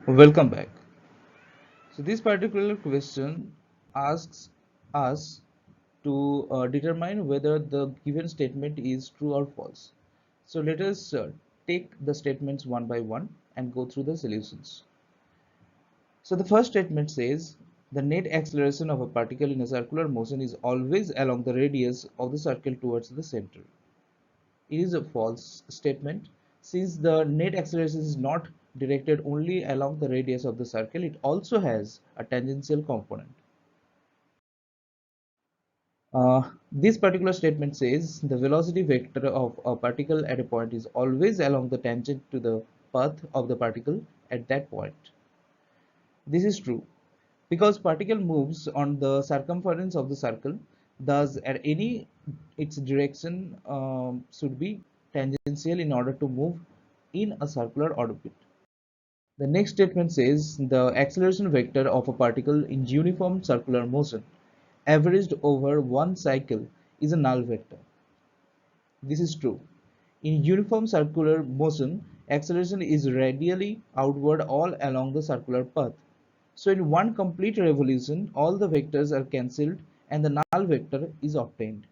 Welcome back. So this particular question asks us to determine whether the given statement is true or false. So let us take the statements one by one and go through the solutions. So the first statement says the net acceleration of a particle in a circular motion is always along the radius of the circle towards the center. It is a false statement. Since the net acceleration is not directed only along the radius of the circle, it also has a tangential component. This particular statement says the velocity vector of a particle at a point is always along the tangent to the path of the particle at that point. This is true because particle moves on the circumference of the circle, thus at any its direction should be tangential in order to move in a circular orbit. The next statement says the acceleration vector of a particle in uniform circular motion averaged over one cycle is a null vector. This is true. In uniform circular motion, acceleration is radially outward all along the circular path. So in one complete revolution, all the vectors are cancelled and the null vector is obtained.